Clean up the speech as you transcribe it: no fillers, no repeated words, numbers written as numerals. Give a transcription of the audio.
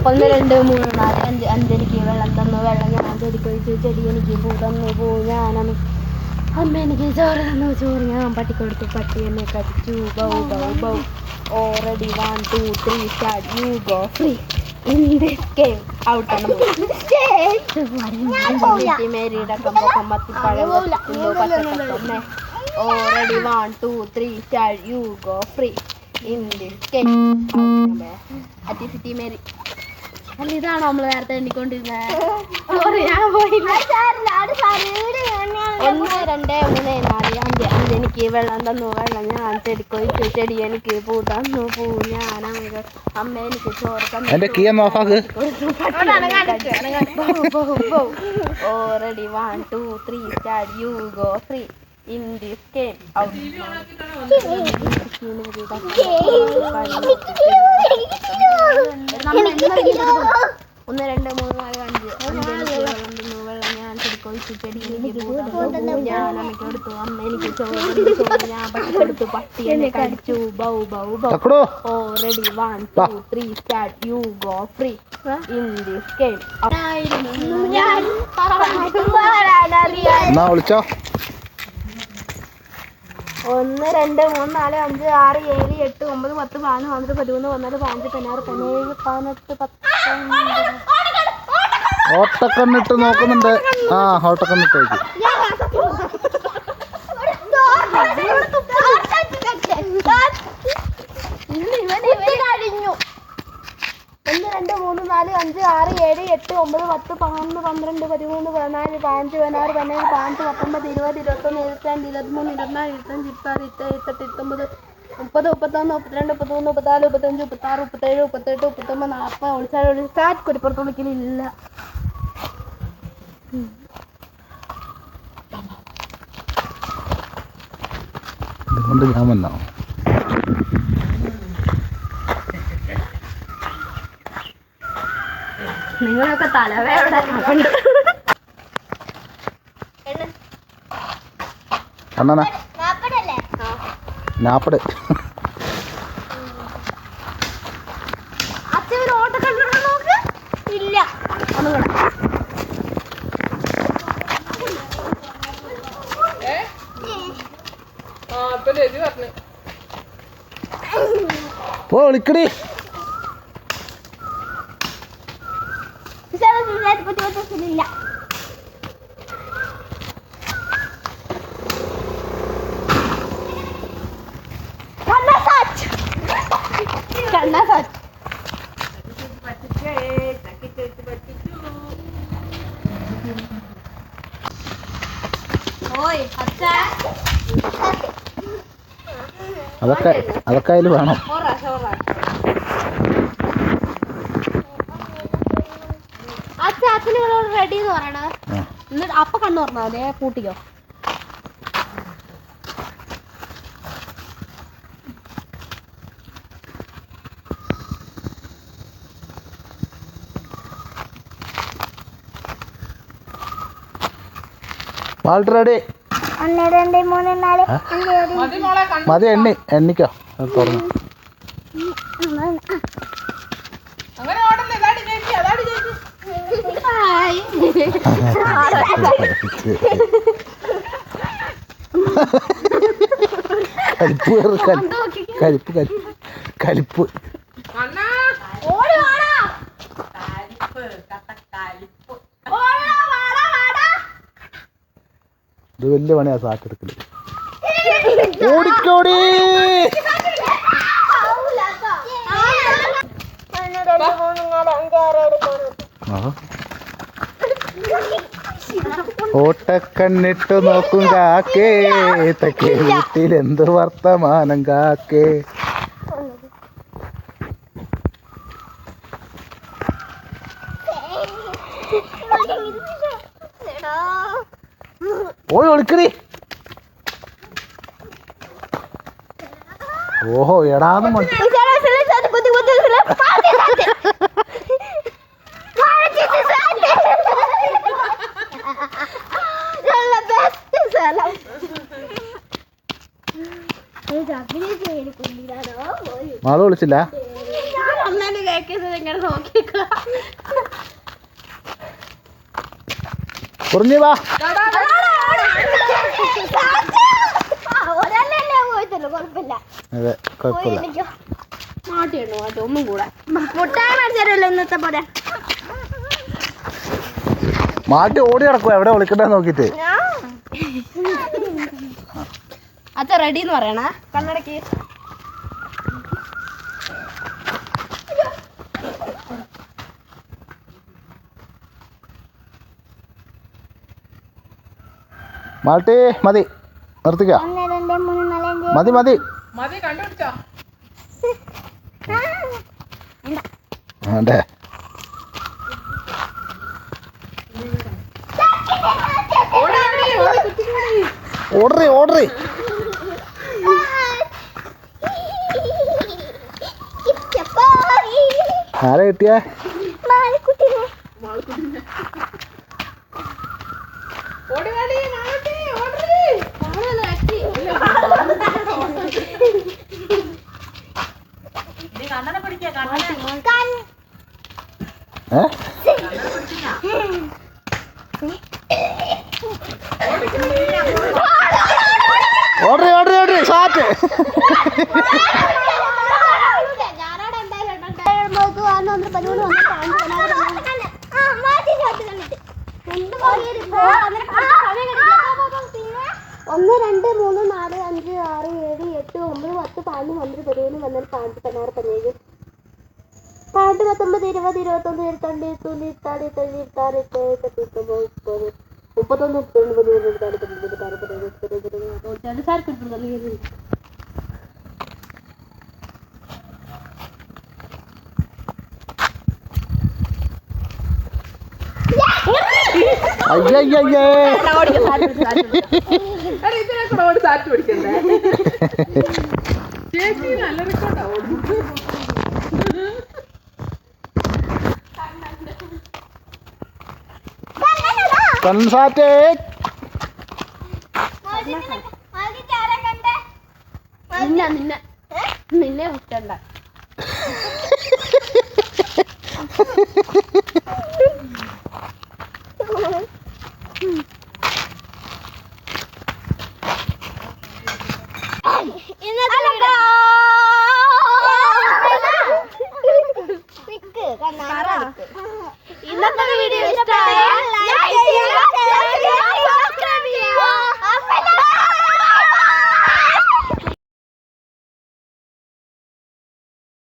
ഒന്ന് രണ്ട് മൂന്ന് നാല് അഞ്ച് അഞ്ചെനിക്ക് വെള്ളം തന്നു വെള്ളം ഞാൻ ചെടിക്കൊഴിച്ചു ചെടി എനിക്ക് പൂ തന്നു പൂ ഞാൻ അമ്മ എനിക്ക് ചോറ് തന്നു ചോറ് ഞാൻ പട്ടിക്കൊടുത്തു പട്ടി എന്നെ കടിച്ചു bow bow bow already 1 2 3 start you go free in this game out ആണ് മേരിയുടെ കമ്പത്തിപ്പഴം already 1 2 3 start you go free in this game അറ്റിസിറ്റി മേരി അല്ല ഇതാണോ നമ്മൾ നേരത്തെ എണ്ണിക്കൊണ്ടിരുന്നത് 1 2 3 4 5 അഞ്ചെനിക്ക് വെള്ളം തന്നു വെള്ളം ഞാൻ ചെടിക്കൊഴിച്ചു ചെടി എനിക്ക് പൂ തന്നു പൂ ഞാൻ അമ്മ എനിക്ക് ചോറ് തന്നു already 1 2 3 start you go free in this game out 1 2 3 4 5 വെള്ളം ഞാൻ ചെടിക്കൊഴിച്ചു ചെടി എനിക്ക് ഞാൻ അമ്മയ്ക്ക് കൊടുത്തു അമ്മ എനിക്ക് ചോറ് ഞാൻ പട്ടിക്കൊടുത്തു പട്ടി എന്നെ കടിച്ചു bow bow bow already 1 2 3 start you go free in this game വിളിച്ചോ 1 2 3 4 5 6 7 8 9 10 11 12 13 14 15 16 17 ഓട്ടക്കണ്ണിട്ട് നോക്കുന്നുണ്ട് ആ ഓട്ടക്കണ്ണിട്ട് വയ്ക്കും 1 2 3 4 5 6 7 8 9 10 11 12 13 14 15 16 17 18 19 20 21 22 23 24 25 26 27 28 30 31 32 33 34 35 36 37 38 39 40 സ്റ്റാർട്ട് കുരിപ്പുറത്ത് വിളിക്കലില്ല അതുകൊണ്ട് ഞാൻ വന്നോ നിങ്ങളൊക്കെ തലവേദന അണ്ണാ നാപ്പട് അച്ഛൻ ഓട്ടക്കണ്ണ നോക്ക് ഇല്ല ഒന്നുകൂടെ പോ വിളിക്കടി ഇല്ല അതൊക്കെ അതിൽ വേണം അച്ഛനോട് റെഡി എന്ന് പറയണ എന്നിട്ട് അപ്പൊ കണ്ണു പറഞ്ഞാ അതെ കൂട്ടിക്കോ റെഡി 1 2 3 4 മതി എണ്ണിക്കോ തുറന്നു കലിപ്പ് ഇത് വലിയ പണിയാ സാക്കെടുക്കല് ഓടിക്കോടി ഓട്ടക്കണ്ണിട്ട് നോക്കും കാക്കേ തെക്കേ വീട്ടിൽ എന്ത് വർത്തമാനം കാക്കേ പോയി ഒളിക്കടി ഓഹോ എടാന്ന് മാള് വിളിച്ചില്ല? ഒന്നാലും കേൾക്കുന്നത് ഇങ്ങനെ നോക്കിയേക്ക. കുറിഞ്ഞി വാ. അതെ കുഴപ്പമില്ല. മാട്ടിയുണ്ടോ മാട്ടി ഒന്നും കൂടെ മുട്ടായി മേടിച്ചാലല്ലോ ഇന്നത്തെ പോലെ. മാട്ടി ഓടി നടക്കുക എവിടെ വിളിക്കണ്ടേ നോക്കിട്ട്. അച്ഛ റെഡി എന്ന് പറയണ കണ്ണടക്ക്. മാട്ടി മതി നിർത്തിക്ക. മതി മതി വേണ്ടേ? ഓർഡറി ഓർഡറി. ആരെ കിട്ടിയ? ഓർഡറി ഓർഡറി ഓർഡറി ഷാറ്റ്. ഒന്ന് രണ്ട് മൂന്ന് നാല് അഞ്ച് ആറ് ഏഴ് എട്ട് ഒമ്പത് പത്ത് 11 12 13 14 15 16 17 18 19 20 21 22 23 24 അയ്യയ്യേ സാറ്റ് പിടിക്കണ്ടേ? ചേച്ചി നല്ല റെക്കോർഡാവും. കൺസാറ്റേ നിന്നെ നിന്നെ ഒറ്റണ്ട. ഇന്നത്തെ വീഡിയോ ഇഷ്ടമായി.